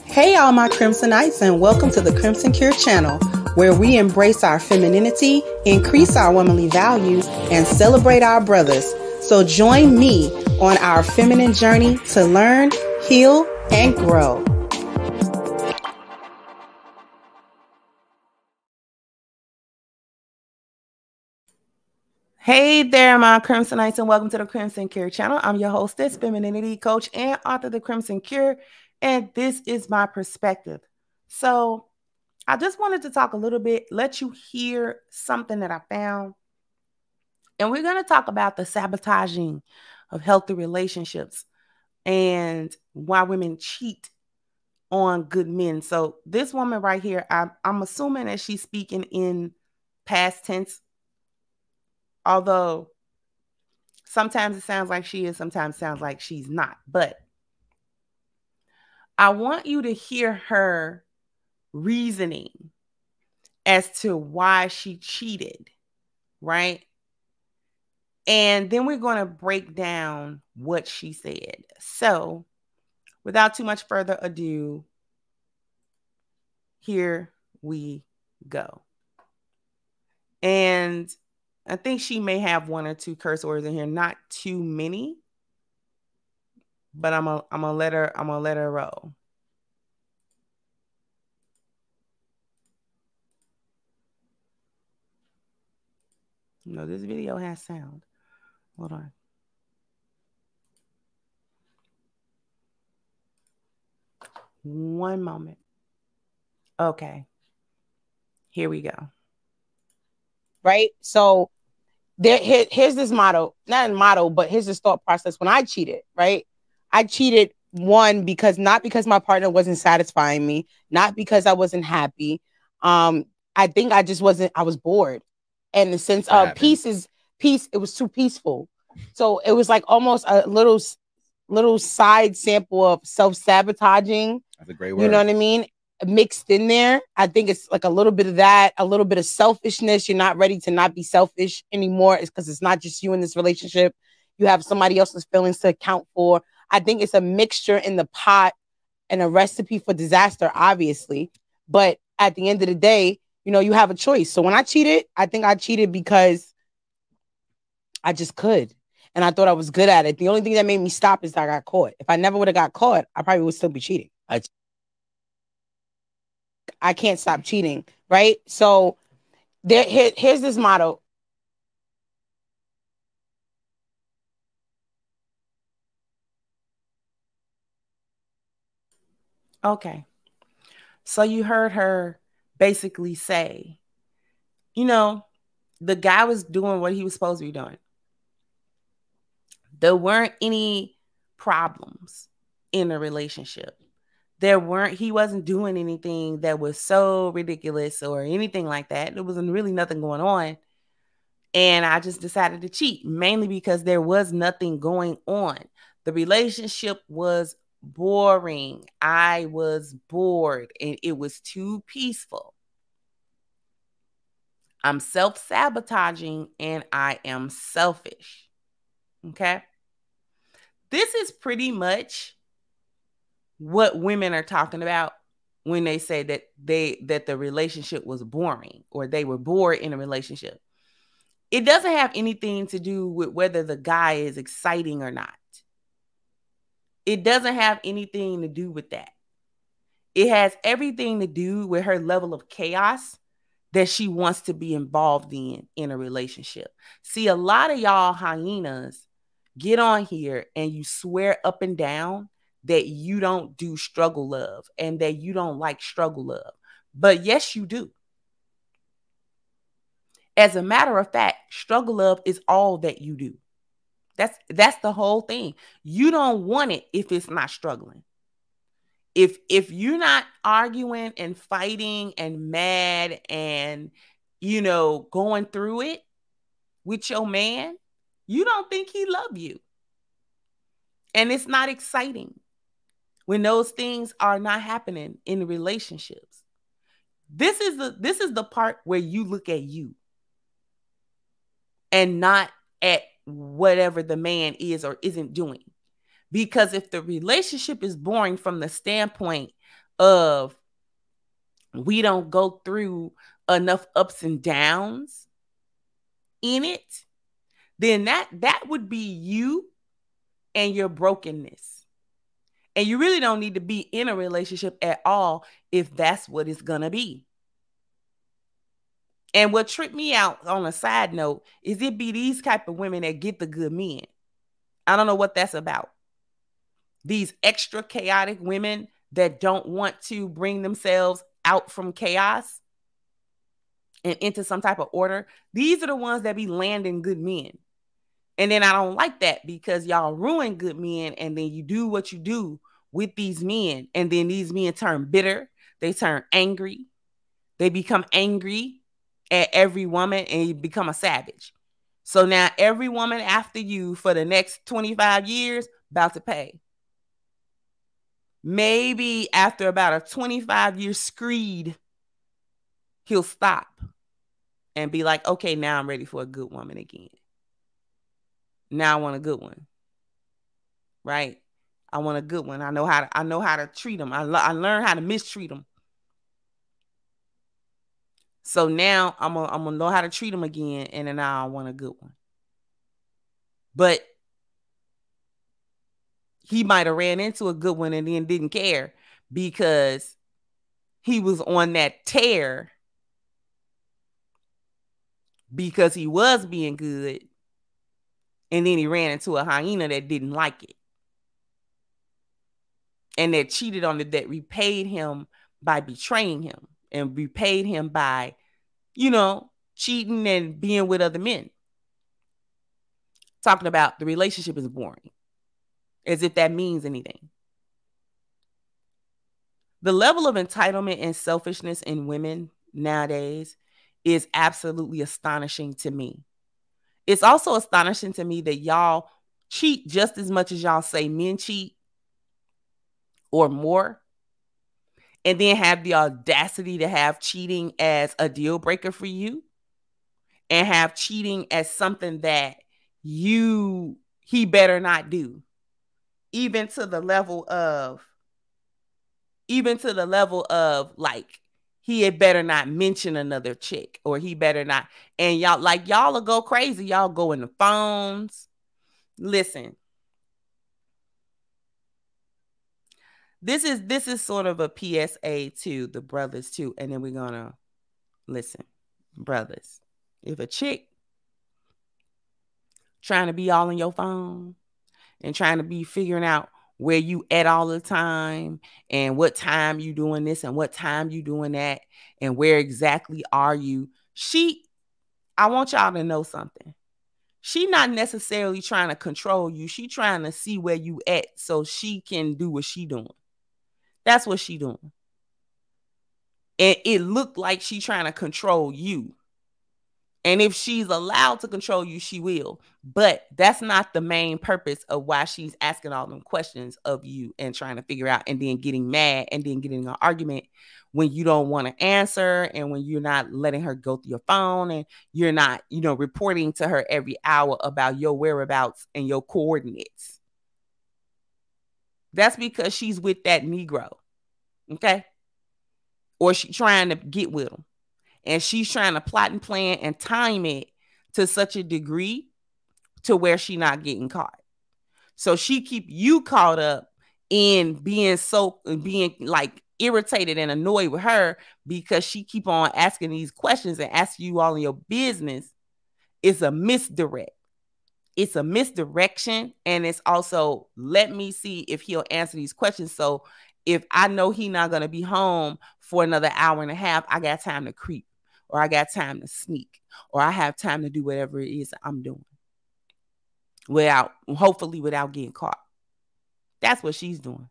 Hey all my Crimsonites, and welcome to the Crimson Cure channel, where we embrace our femininity, increase our womanly value, and celebrate our brothers. So join me on our feminine journey to learn, heal, and grow. Hey there, my Crimsonites, and welcome to the Crimson Cure channel. I'm your hostess, femininity coach, and author of the Crimson Cure, and this is my perspective. So I just wanted to talk a little bit, let you hear something that I found, and we're going to talk about the sabotaging of healthy relationships and why women cheat on good men. So this woman right here, I'm assuming that she's speaking in past tense, although sometimes it sounds like she is, sometimes it sounds like she's not. But I want you to hear her reasoning as to why she cheated, right? And then we're going to break down what she said. So without too much further ado, here we go. And I think she may have one or two curse words in here, not too many, but I'm gonna let her roll. No, this video has sound. Hold on. One moment. Okay. Here we go. Right? So here's this motto, not a motto, but here's this thought process. When I cheated, right? I cheated, not because my partner wasn't satisfying me, not because I wasn't happy. I think I was bored. And the sense of peace, it was too peaceful. So it was like almost a little side sample of self-sabotaging. That's a great word. You know what I mean? Mixed in there. I think it's like a little bit of that, a little bit of selfishness. You're not ready to not be selfish anymore. It's because it's not just you in this relationship. You have somebody else's feelings to account for. I think it's a mixture in the pot and a recipe for disaster, obviously. But at the end of the day, you know, you have a choice. So when I cheated, I think I cheated because I just could. And I thought I was good at it. The only thing that made me stop is that I got caught. If I never would have got caught, I probably would still be cheating. I can't stop cheating, right? So here's this motto. Okay. So you heard her basically say, you know, the guy was doing what he was supposed to be doing. There weren't any problems in the relationship. He wasn't doing anything that was so ridiculous or anything like that. There wasn't really nothing going on. And I just decided to cheat, mainly because there was nothing going on. The relationship was boring. I was bored and it was too peaceful. I'm self-sabotaging and I am selfish. Okay? This is pretty much what women are talking about when they say that the relationship was boring or they were bored in a relationship. It doesn't have anything to do with whether the guy is exciting or not. It doesn't have anything to do with that. It has everything to do with her level of chaos that she wants to be involved in a relationship. See, a lot of y'all hyenas get on here and you swear up and down that you don't do struggle love and that you don't like struggle love. But yes, you do. As a matter of fact, struggle love is all that you do. That's the whole thing. You don't want it if it's not struggling. If you're not arguing and fighting and mad and, you know, going through it with your man, you don't think he love you. And it's not exciting when those things are not happening in relationships. This is the part where you look at you and not at whatever the man is or isn't doing. Because if the relationship is boring from the standpoint of we don't go through enough ups and downs in it, then that would be you and your brokenness. And you really don't need to be in a relationship at all if that's what it's going to be. And what tripped me out on a side note is it be these type of women that get the good men. I don't know what that's about. These extra chaotic women that don't want to bring themselves out from chaos and into some type of order. These are the ones that be landing good men. And then I don't like that because y'all ruin good men and then you do what you do with these men. And then these men turn bitter. They turn angry. They become angry at every woman and you become a savage. So now every woman after you for the next 25 years about to pay. Maybe after about a 25-year screed, he'll stop and be like, okay, now I'm ready for a good woman again. Now I want a good one. Right? I want a good one. I know how to treat them. I learned how to mistreat them. So now I'm gonna know how to treat them again, and then now I want a good one. But he might have ran into a good one and then didn't care because he was on that tear because he was being good, and then he ran into a hyena that didn't like it. And that cheated on it, that repaid him by betraying him and repaid him by, cheating and being with other men. Talking about the relationship is boring. As if that means anything. The level of entitlement and selfishness in women nowadays is absolutely astonishing to me. It's also astonishing to me that y'all cheat just as much as y'all say men cheat or more, and then have the audacity to have cheating as a deal breaker for you and have cheating as something that he better not do. Even to the level of like, he had better not mention another chick or he better not. And y'all will go crazy. Y'all go in the phones. Listen, this is sort of a PSA to the brothers too. And then we're going to listen, brothers. If a chick trying to be all in your phone and trying to be figuring out where you at all the time and what time you doing this and what time you doing that and where exactly are you, I want y'all to know something. She not necessarily trying to control you. She trying to see where you at so she can do what she doing. That's what she doing. And it looked like she trying to control you. And if she's allowed to control you, she will. But that's not the main purpose of why she's asking all them questions of you and trying to figure out and then getting mad and then getting an argument when you don't want to answer and when you're not letting her go through your phone and you're not, reporting to her every hour about your whereabouts and your coordinates. That's because she's with that Negro. Okay? Or she's trying to get with him. And she's trying to plot and plan and time it to such a degree to where she's not getting caught. So she keep you caught up in being like irritated and annoyed with her because she keep on asking these questions and asking you all in your business. It's a misdirect. It's a misdirection. And it's also, let me see if he'll answer these questions. So if I know he's not going to be home for another hour and a half, I got time to creep. Or I got time to sneak, or I have time to do whatever it is I'm doing hopefully without getting caught. That's what she's doing.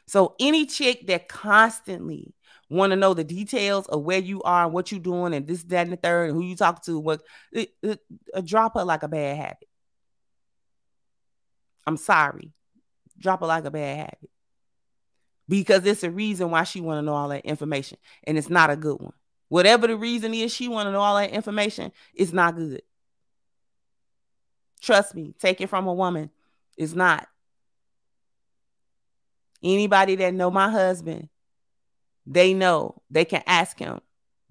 So any chick that constantly want to know the details of where you are and what you're doing and this, that, and the third, and who you talk to, drop her like a bad habit. I'm sorry. Drop her like a bad habit. Because it's a reason why she want to know all that information, and it's not a good one. Whatever the reason is, she want to know all that information. It's not good. Trust me, take it from a woman. It's not. Anybody that know my husband, they know they can ask him,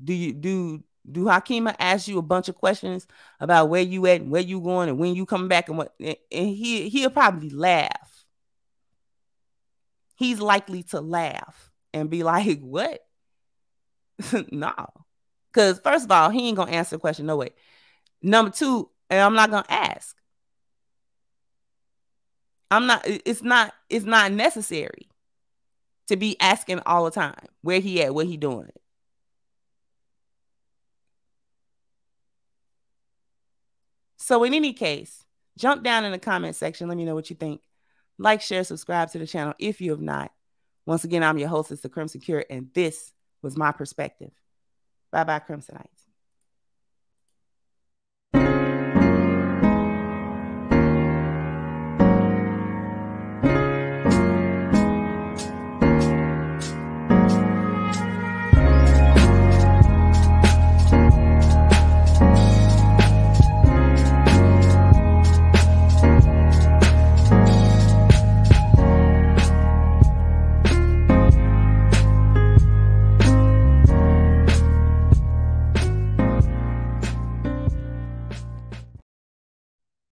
do Hakima ask you a bunch of questions about where you at and where you going and when you coming back and what, and he'll probably laugh. He's likely to laugh and be like, what? No. Because first of all, he ain't gonna answer the question, no way. Number two, and I'm not gonna ask. It's not necessary to be asking all the time where he at, what he doing. So in any case, jump down in the comment section. Let me know what you think. Like, share, subscribe to the channel if you have not. Once again, I'm your hostess, The Crimson Cure, and this was my perspective. Bye-bye, Crimsonites.